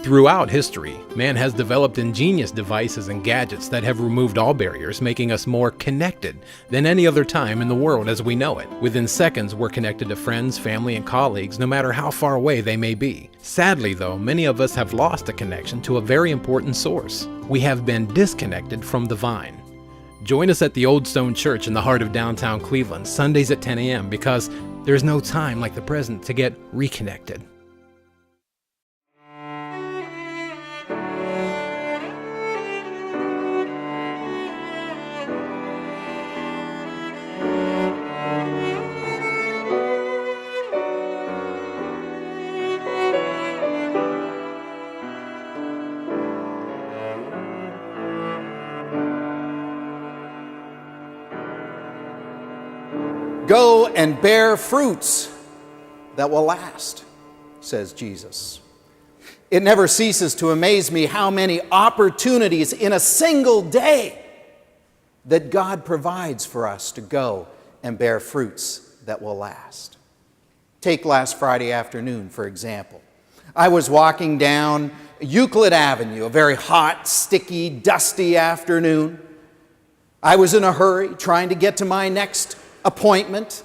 Throughout history, man has developed ingenious devices and gadgets that have removed all barriers, making us more connected than any other time in the world as we know it. Within seconds, we're connected to friends, family, and colleagues, no matter how far away they may be. Sadly, though, many of us have lost a connection to a very important source. We have been disconnected from the vine. Join us at the Old Stone Church in the heart of downtown Cleveland, Sundays at 10 a.m. because there's no time like the present to get reconnected. Go and bear fruits that will last, says Jesus. It never ceases to amaze me how many opportunities in a single day that God provides for us to go and bear fruits that will last. Take last Friday afternoon, for example. I was walking down Euclid Avenue, a very hot, sticky, dusty afternoon. I was in a hurry trying to get to my next appointment,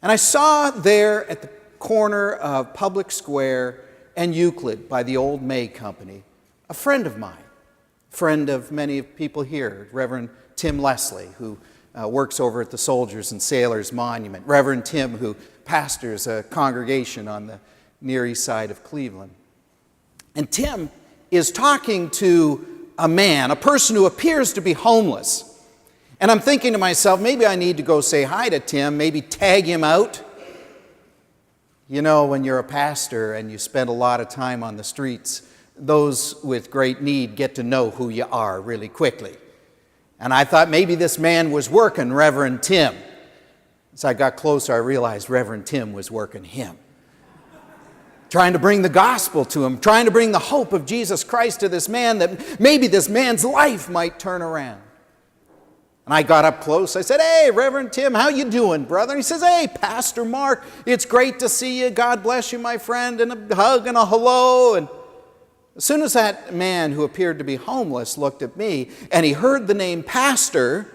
and I saw there at the corner of Public Square and Euclid by the Old May Company a friend of mine, friend of many people here, Reverend Tim Leslie, who works over at the Soldiers and Sailors Monument, Reverend Tim, who pastors a congregation on the Near East Side of Cleveland. And Tim is talking to a man, a person who appears to be homeless. And I'm thinking to myself, maybe I need to go say hi to Tim, maybe tag him out. You know, when you're a pastor and you spend a lot of time on the streets, those with great need get to know who you are really quickly. And I thought maybe this man was working Reverend Tim. As I got closer, I realized Reverend Tim was working him. Trying to bring the gospel to him, trying to bring the hope of Jesus Christ to this man, that maybe this man's life might turn around. And I got up close. I said, "Hey, Reverend Tim, how you doing, brother?" And he says, "Hey, Pastor Mark, it's great to see you. God bless you, my friend," and a hug and a hello. And as soon as that man who appeared to be homeless looked at me and he heard the name Pastor,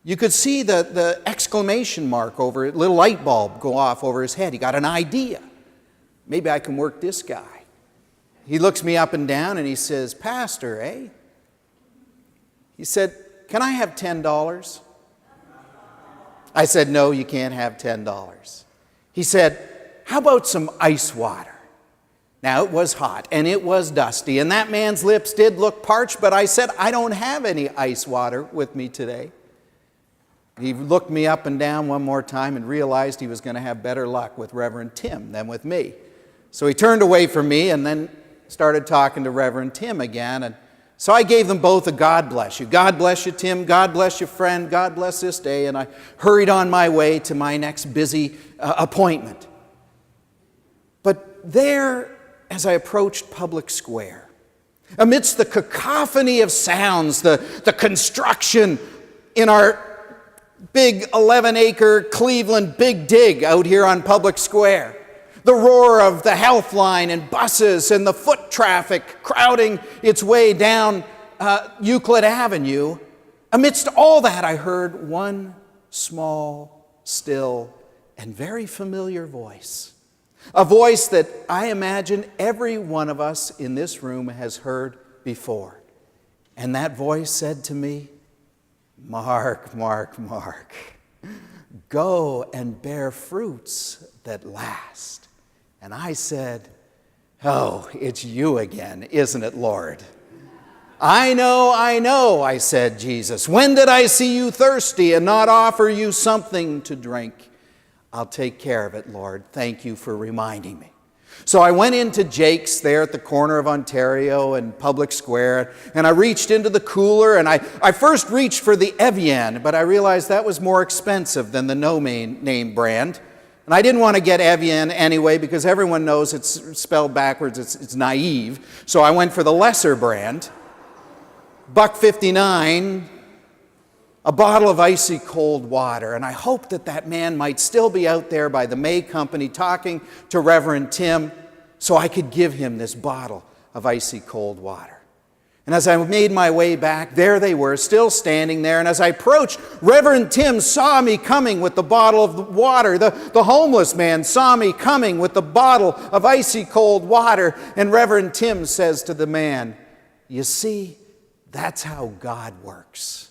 you could see the exclamation mark over it, little light bulb go off over his head. He got an idea. Maybe I can work this guy. He looks me up and down and he says, "Pastor, eh?" He said, "Can I have $10? I said, "No, you can't have $10. He said, "How about some ice water?" Now, it was hot and it was dusty, and that man's lips did look parched, but I said, "I don't have any ice water with me today." He looked me up and down one more time and realized he was going to have better luck with Reverend Tim than with me. So he turned away from me and then started talking to Reverend Tim again, and so I gave them both a God bless you. God bless you, Tim. God bless you, friend. God bless this day. And I hurried on my way to my next busy appointment. But there, as I approached Public Square, amidst the cacophony of sounds, the construction in our big 11-acre Cleveland Big Dig out here on Public Square, the roar of the health line and buses and the foot traffic crowding its way down Euclid Avenue. Amidst all that, I heard one small, still, and very familiar voice. A voice that I imagine every one of us in this room has heard before. And that voice said to me, "Mark, Mark, Mark, go and bear fruits that last." And I said, "Oh, it's you again, isn't it, Lord?" I know, I said, "Jesus. When did I see you thirsty and not offer you something to drink?" "I'll take care of it, Lord. Thank you for reminding me." So I went into Jake's there at the corner of Ontario and Public Square, and I reached into the cooler, and I first reached for the Evian, but I realized that was more expensive than the no-name brand. And I didn't want to get Evian anyway because everyone knows it's spelled backwards, it's naive. So I went for the lesser brand. $1.59, a bottle of icy cold water. And I hoped that man might still be out there by the May Company talking to Reverend Tim so I could give him this bottle of icy cold water. And as I made my way back, there they were, still standing there. And as I approached, Reverend Tim saw me coming with the bottle of water. The homeless man saw me coming with the bottle of icy cold water. And Reverend Tim says to the man, "You see, that's how God works."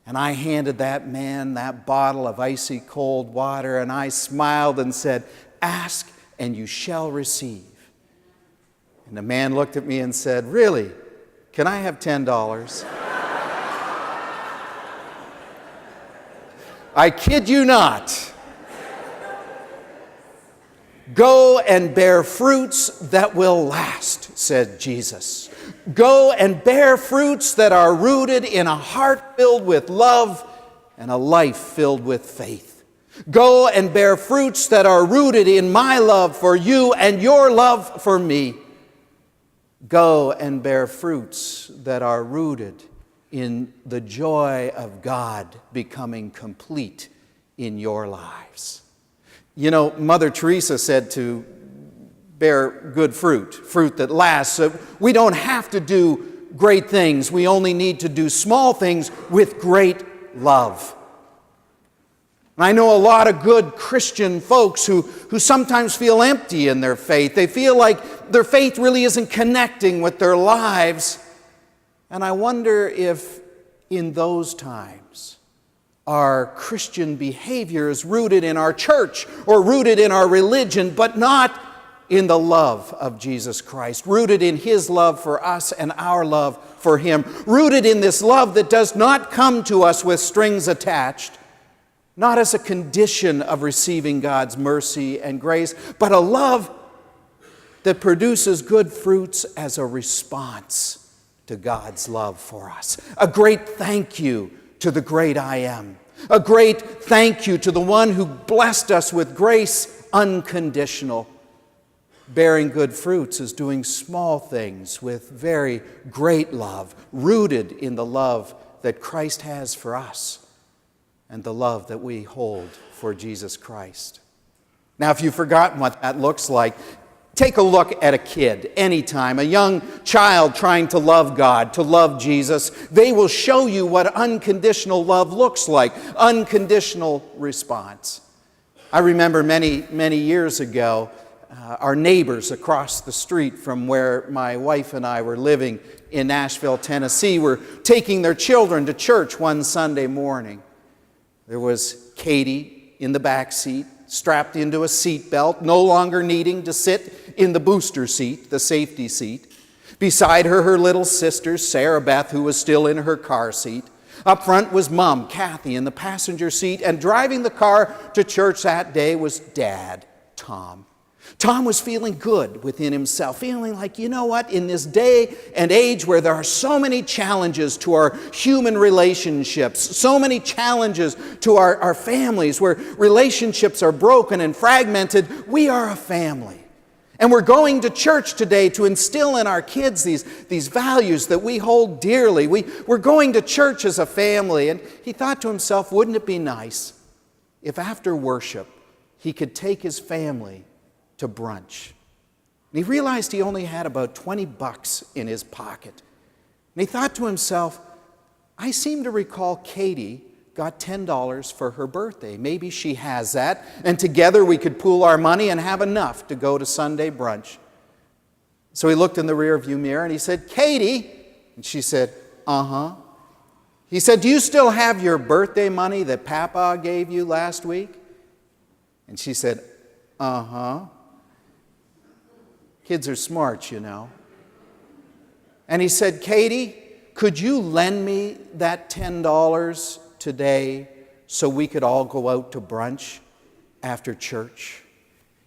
And I handed that man that bottle of icy cold water, and I smiled and said, "Ask and you shall receive." And the man looked at me and said, "Really? Can I have $10? I kid you not. "Go and bear fruits that will last," said Jesus. "Go and bear fruits that are rooted in a heart filled with love and a life filled with faith. Go and bear fruits that are rooted in my love for you and your love for me. Go and bear fruits that are rooted in the joy of God becoming complete in your lives." You know, Mother Teresa said to bear good fruit, fruit that lasts. So we don't have to do great things. We only need to do small things with great love. And I know a lot of good Christian folks who sometimes feel empty in their faith. They feel like their faith really isn't connecting with their lives. And I wonder if in those times our Christian behavior is rooted in our church or rooted in our religion, but not in the love of Jesus Christ, rooted in His love for us and our love for Him, rooted in this love that does not come to us with strings attached, not as a condition of receiving God's mercy and grace, but a love that produces good fruits as a response to God's love for us. A great thank you to the great I Am. A great thank you to the one who blessed us with grace unconditional. Bearing good fruits is doing small things with very great love, rooted in the love that Christ has for us and the love that we hold for Jesus Christ. Now, if you've forgotten what that looks like, take a look at a kid anytime, a young child trying to love God, to love Jesus. They will show you what unconditional love looks like, unconditional response. I remember many years ago, our neighbors across the street from where my wife and I were living in Nashville, Tennessee, were taking their children to church one Sunday morning. There was Katie in the back seat, strapped into a seat belt, no longer needing to sit in the booster seat, the safety seat. Beside her, her little sister, Sarah Beth, who was still in her car seat. Up front was Mom, Kathy, in the passenger seat, and driving the car to church that day was Dad, Tom. Tom was feeling good within himself, feeling like, you know what, in this day and age where there are so many challenges to our human relationships, so many challenges to our families, where relationships are broken and fragmented, we are a family. And we're going to church today to instill in our kids these values that we hold dearly. We're going to church as a family. And he thought to himself, wouldn't it be nice if after worship he could take his family to brunch? And he realized he only had about $20 in his pocket. And he thought to himself, I seem to recall Katie got $10 for her birthday. Maybe she has that, and together we could pool our money and have enough to go to Sunday brunch. So he looked in the rearview mirror and he said, Katie, and she said, uh-huh. He said, do you still have your birthday money that Papa gave you last week? And she said, uh-huh. Kids are smart, you know. And he said, Katie, could you lend me that $10 today so we could all go out to brunch after church?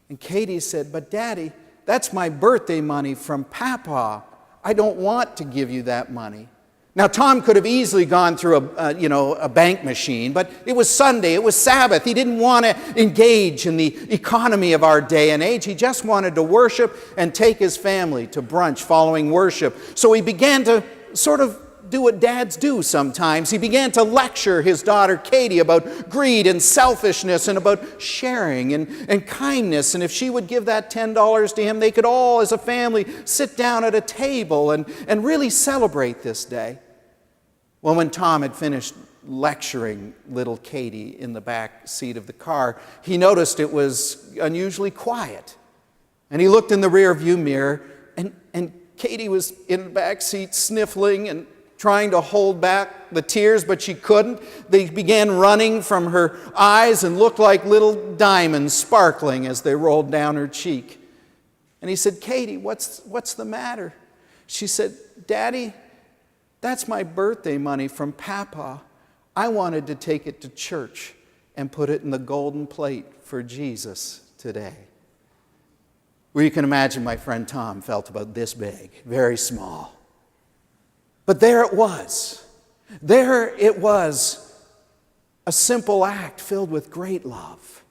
And Katie said, but Daddy, that's my birthday money from Papa. I don't want to give you that money. Now, Tom could have easily gone through a bank machine, but it was Sunday, it was Sabbath. He didn't want to engage in the economy of our day and age. He just wanted to worship and take his family to brunch following worship. So he began to sort of do what dads do sometimes. He began to lecture his daughter Katie about greed and selfishness and about sharing and kindness. And if she would give that $10 to him, they could all, as a family, sit down at a table and really celebrate this day. Well, when Tom had finished lecturing little Katie in the back seat of the car, he noticed it was unusually quiet. And he looked in the rearview mirror, and Katie was in the back seat sniffling and trying to hold back the tears, but she couldn't. They began running from her eyes and looked like little diamonds sparkling as they rolled down her cheek. And he said, "Katie, what's the matter?" She said, "Daddy, that's my birthday money from Papa. I wanted to take it to church and put it in the golden plate for Jesus today." Well, you can imagine my friend Tom felt about this big, very small. But there it was. There it was, a simple act filled with great love.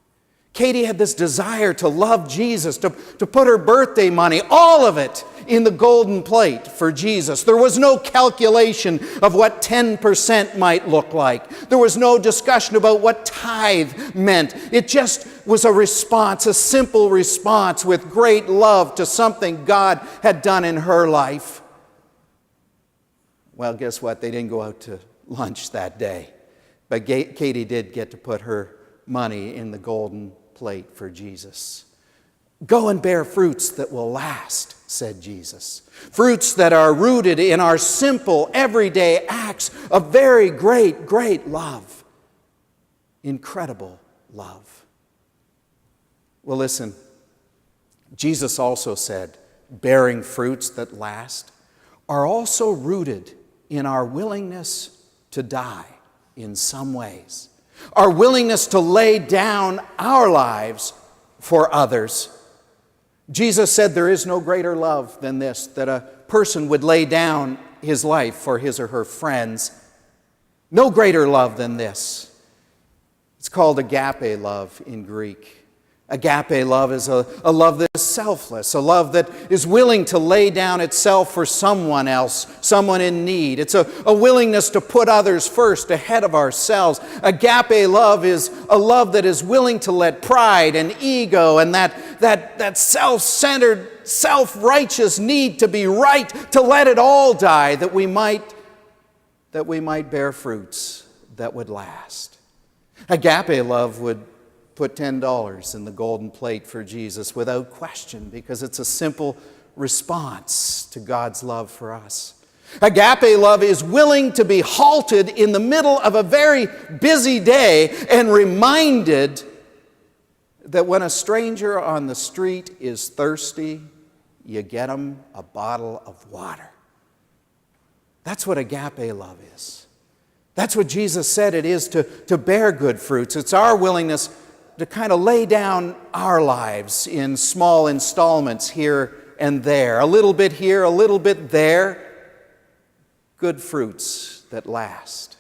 Katie had this desire to love Jesus, to put her birthday money, all of it, in the golden plate for Jesus. There was no calculation of what 10% might look like. There was no discussion about what tithe meant. It just was a response, a simple response with great love to something God had done in her life. Well, guess what? They didn't go out to lunch that day. But Katie did get to put her money in the golden plate for Jesus. Go and bear fruits that will last, said Jesus. Fruits that are rooted in our simple, everyday acts of very great, great love. Incredible love. Well, listen, Jesus also said, bearing fruits that last are also rooted in our willingness to die in some ways. Our willingness to lay down our lives for others. Jesus said there is no greater love than this, that a person would lay down his life for his or her friends. No greater love than this. It's called agape love in Greek. Agape love is a love that is selfless, a love that is willing to lay down itself for someone else, someone in need. It's a willingness to put others first ahead of ourselves. Agape love is a love that is willing to let pride and ego and that self-centered, self-righteous need to be right, to let it all die, that we might bear fruits that would last. Agape love would put $10 in the golden plate for Jesus without question, because it's a simple response to God's love for us. Agape love is willing to be halted in the middle of a very busy day and reminded that when a stranger on the street is thirsty, you get him a bottle of water. That's what agape love is. That's what Jesus said it is to bear good fruits. It's our willingness to kind of lay down our lives in small installments here and there. A little bit here, a little bit there. Good fruits that last.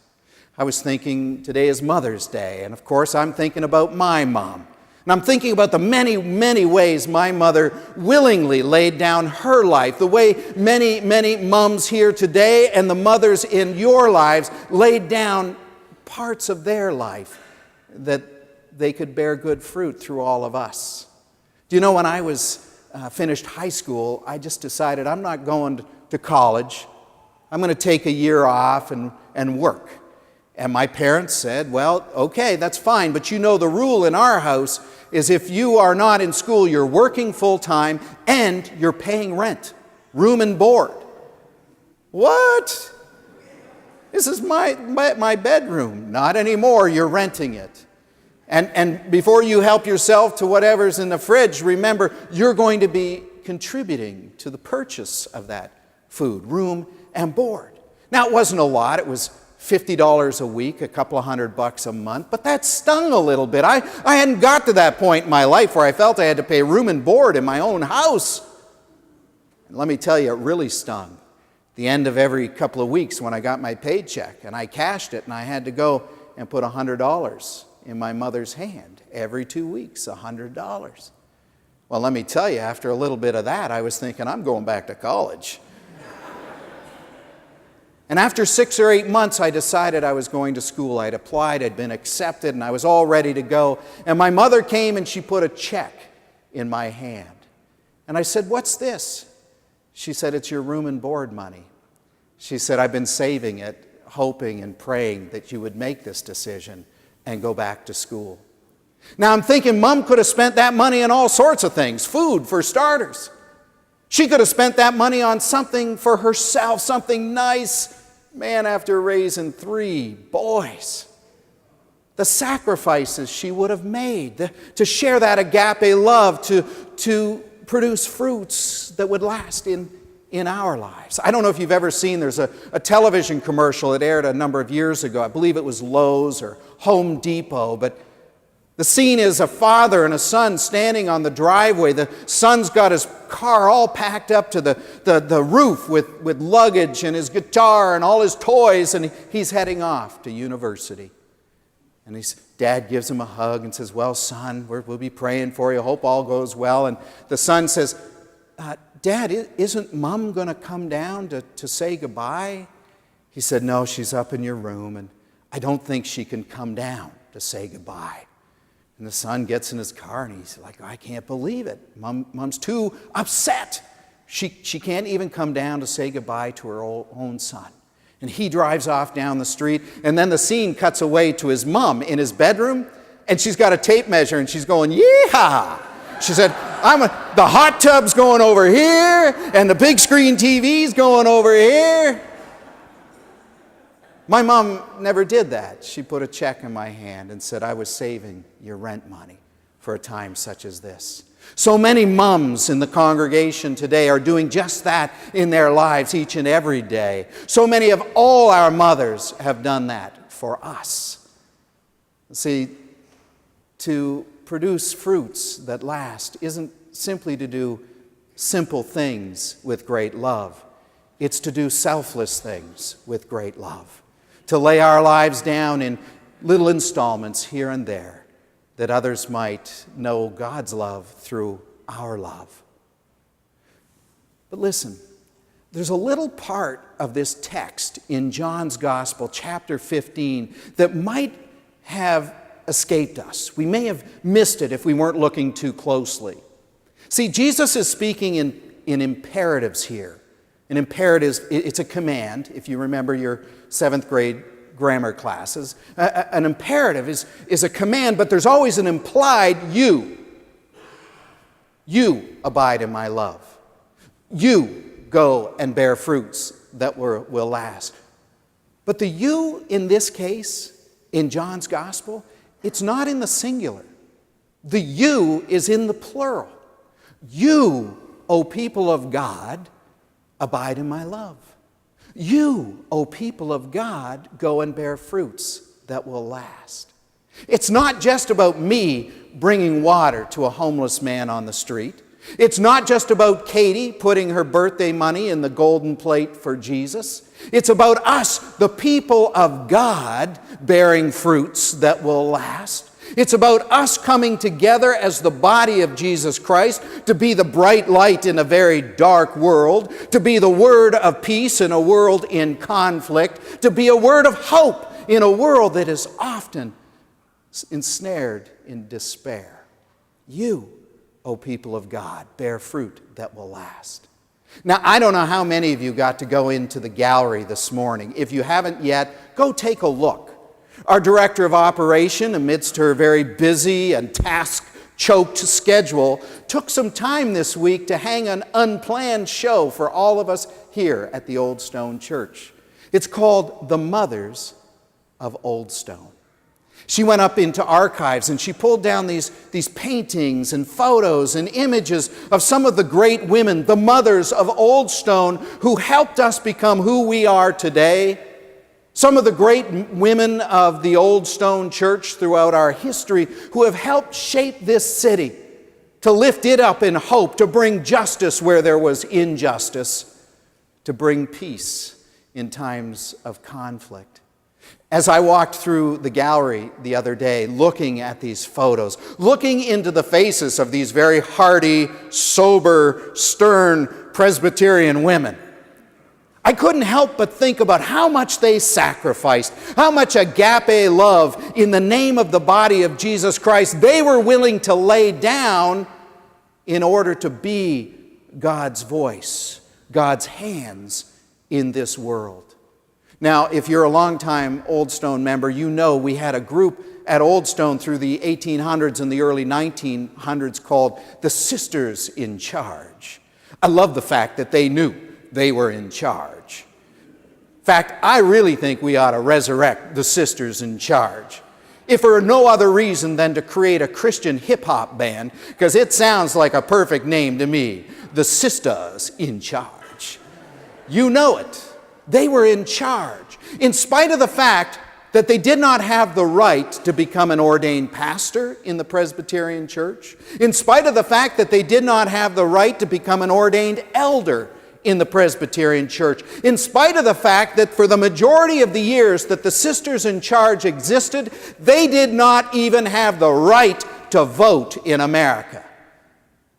I was thinking today is Mother's Day, and of course I'm thinking about my mom. And I'm thinking about the many, many ways my mother willingly laid down her life, the way many, many moms here today and the mothers in your lives laid down parts of their life that they could bear good fruit through all of us. Do you know, when I finished high school, I just decided I'm not going to college. I'm going to take a year off and work. And my parents said, well, okay, that's fine, but you know the rule in our house is if you are not in school, you're working full-time and you're paying rent, room and board. What? This is my bedroom. Not anymore, you're renting it. And before you help yourself to whatever's in the fridge, remember, you're going to be contributing to the purchase of that food, room and board. Now, it wasn't a lot. It was $50 a week, a couple of $100 a month, but that stung a little bit. I hadn't got to that point in my life where I felt I had to pay room and board in my own house. And let me tell you, it really stung. The end of every couple of weeks when I got my paycheck and I cashed it and I had to go and put $100 in my mother's hand every 2 weeks, $100. Well, let me tell you, after a little bit of that, I was thinking, I'm going back to college. And after 6 or 8 months, I decided I was going to school. I'd applied, I'd been accepted, and I was all ready to go. And my mother came and she put a check in my hand. And I said, "What's this?" She said, "It's your room and board money." She said, "I've been saving it, hoping and praying that you would make this decision and go back to school." Now I'm thinking Mom could have spent that money on all sorts of things. Food, for starters. She could have spent that money on something for herself, something nice. Man, after raising 3 boys, the sacrifices she would have made to share that agape love, to produce fruits that would last in our lives. I don't know if you've ever seen, there's a television commercial that aired a number of years ago. I believe it was Lowe's or Home Depot, but the scene is a father and a son standing on the driveway. The son's got his car all packed up to the roof with luggage and his guitar and all his toys, and he's heading off to university. And his dad gives him a hug and says, "Well, son, we'll be praying for you. Hope all goes well." And the son says, "Dad, isn't Mom going to come down to say goodbye?" He said, "No, she's up in your room, and I don't think she can come down to say goodbye." And the son gets in his car and he's like, "I can't believe it. Mom's too upset. She can't even come down to say goodbye to her own son." And he drives off down the street, and then the scene cuts away to his mom in his bedroom, and she's got a tape measure and she's going, "Yeehaw!" She said, "The hot tub's going over here, and the big screen TV's going over here." My mom never did that. She put a check in my hand and said, "I was saving your rent money for a time such as this." So many moms in the congregation today are doing just that in their lives each and every day. So many of all our mothers have done that for us. See, to produce fruits that last isn't simply to do simple things with great love. It's to do selfless things with great love. To lay our lives down in little installments here and there, that others might know God's love through our love. But listen, there's a little part of this text in John's Gospel, chapter 15, that might have escaped us. We may have missed it if we weren't looking too closely. See, Jesus is speaking in imperatives here. An imperative, it's a command, if you remember your 7th grade grammar classes. An imperative is a command, but there's always an implied you. You abide in my love. You go and bear fruits that will last. But the you in this case, in John's Gospel, it's not in the singular. The you is in the plural. You, O people of God, abide in my love. You, O people of God, go and bear fruits that will last. It's not just about me bringing water to a homeless man on the street. It's not just about Katie putting her birthday money in the golden plate for Jesus. It's about us, the people of God, bearing fruits that will last. It's about us coming together as the body of Jesus Christ to be the bright light in a very dark world, to be the word of peace in a world in conflict, to be a word of hope in a world that is often ensnared in despair. You, O people of God, bear fruit that will last. Now, I don't know how many of you got to go into the gallery this morning. If you haven't yet, go take a look. Our director of operation, amidst her very busy and task-choked schedule, took some time this week to hang an unplanned show for all of us here at the Old Stone Church. It's called The Mothers of Old Stone. She went up into archives and she pulled down these paintings and photos and images of some of the great women, the mothers of Old Stone, who helped us become who we are today. Some of the great women of the Old Stone Church throughout our history who have helped shape this city, to lift it up in hope, to bring justice where there was injustice, to bring peace in times of conflict. As I walked through the gallery the other day, looking at these photos, looking into the faces of these very hardy, sober, stern Presbyterian women, I couldn't help but think about how much they sacrificed, how much agape love in the name of the body of Jesus Christ they were willing to lay down in order to be God's voice, God's hands in this world. Now, if you're a longtime Old Stone member, you know we had a group at Old Stone through the 1800s and the early 1900s called the Sisters in Charge. I love the fact that they knew they were in charge. In fact, I really think we ought to resurrect the Sisters in Charge, if for no other reason than to create a Christian hip-hop band, because it sounds like a perfect name to me, the Sisters in Charge. You know it. They were in charge, in spite of the fact that they did not have the right to become an ordained pastor in the Presbyterian Church, in spite of the fact that they did not have the right to become an ordained elder in the Presbyterian Church, in spite of the fact that for the majority of the years that the Sisters in Charge existed, they did not even have the right to vote in America.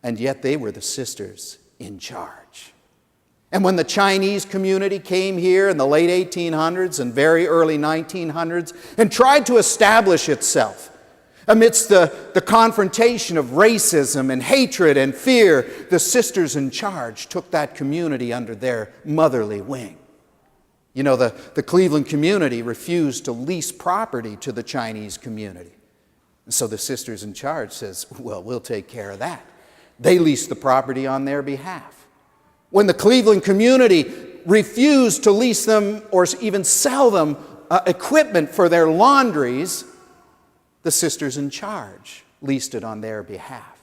And yet they were the Sisters in Charge. And when the Chinese community came here in the late 1800s and very early 1900s and tried to establish itself amidst the confrontation of racism and hatred and fear, the Sisters in Charge took that community under their motherly wing. You know, the Cleveland community refused to lease property to the Chinese community. And so the Sisters in Charge says, well, we'll take care of that. They leased the property on their behalf. When the Cleveland community refused to lease them or even sell them equipment for their laundries, the Sisters in Charge leased it on their behalf.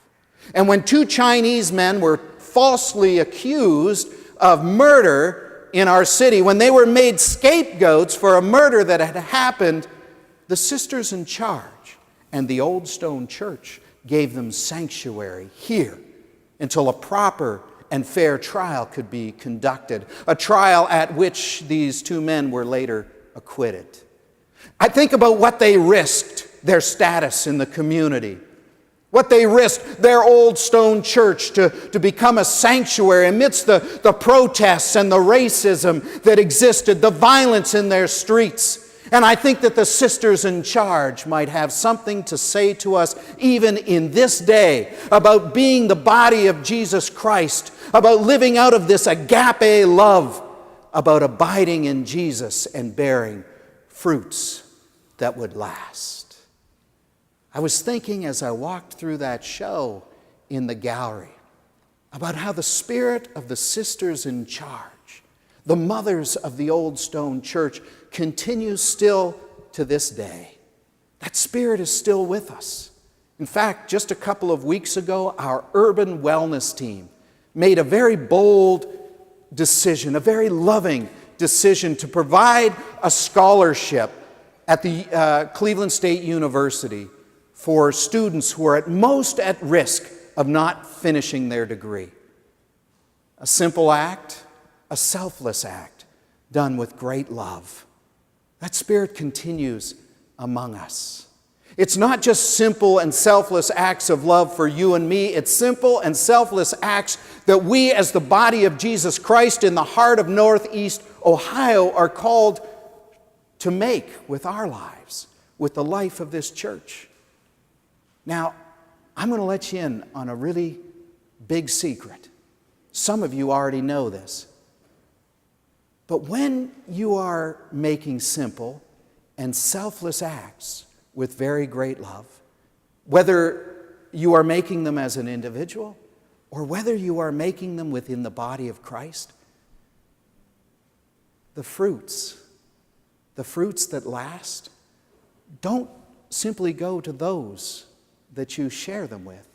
And when two Chinese men were falsely accused of murder in our city, when they were made scapegoats for a murder that had happened, the Sisters in Charge and the Old Stone Church gave them sanctuary here until a proper and fair trial could be conducted, a trial at which these two men were later acquitted. I think about what they risked, their status in the community, what they risked, their Old Stone Church to become a sanctuary amidst the protests and the racism that existed, the violence in their streets. And I think that the Sisters in Charge might have something to say to us even in this day about being the body of Jesus Christ, about living out of this agape love, about abiding in Jesus and bearing fruits that would last. I was thinking as I walked through that show in the gallery about how the spirit of the Sisters in Charge, the mothers of the Old Stone Church, continues still to this day. That spirit is still with us. In fact, just a couple of weeks ago, our urban wellness team made a very bold decision, a very loving decision to provide a scholarship at the Cleveland State University for students who are at most at risk of not finishing their degree. A simple act, a selfless act, done with great love. That spirit continues among us. It's not just simple and selfless acts of love for you and me. It's simple and selfless acts that we as the body of Jesus Christ in the heart of Northeast Ohio are called to make with our lives, with the life of this church. Now, I'm going to let you in on a really big secret. Some of you already know this. But when you are making simple and selfless acts with very great love, whether you are making them as an individual or whether you are making them within the body of Christ, the fruits that last don't simply go to those that you share them with.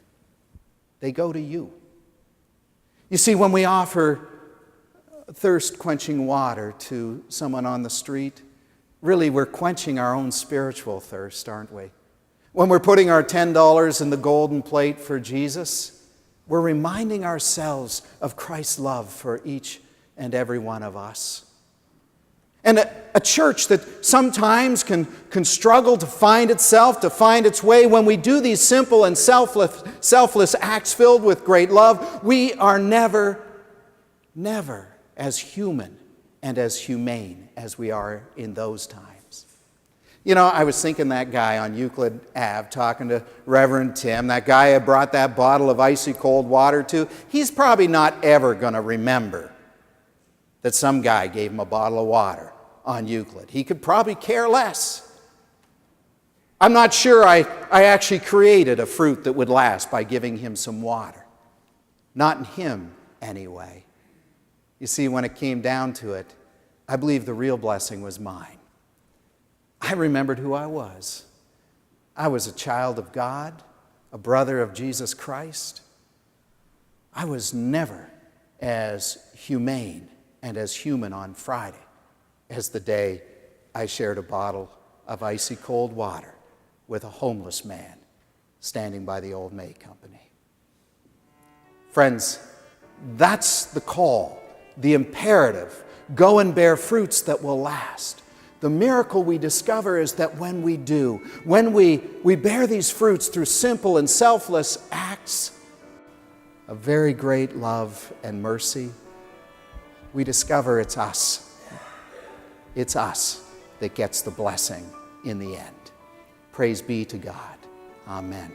They go to you. You see, when we offer thirst-quenching water to someone on the street, really we're quenching our own spiritual thirst, aren't we? When we're putting our $10 in the golden plate for Jesus, we're reminding ourselves of Christ's love for each and every one of us. And a church that sometimes can struggle to find itself, to find its way, when we do these simple and selfless acts filled with great love, we are never as human and as humane as we are in those times. You know, I was thinking that guy on Euclid Ave talking to Reverend Tim, that guy I brought that bottle of icy cold water to, he's probably not ever going to remember that some guy gave him a bottle of water on Euclid. He could probably care less. I'm not sure I actually created a fruit that would last by giving him some water. Not in him, anyway. You see, when it came down to it, I believe the real blessing was mine. I remembered who I was. I was a child of God, a brother of Jesus Christ. I was never as humane and as human on Friday as the day I shared a bottle of icy cold water with a homeless man standing by the Old May Company. Friends, that's the call, the imperative. Go and bear fruits that will last. The miracle we discover is that when we do, when we bear these fruits through simple and selfless acts of very great love and mercy, we discover it's us. It's us that gets the blessing in the end. Praise be to God. Amen.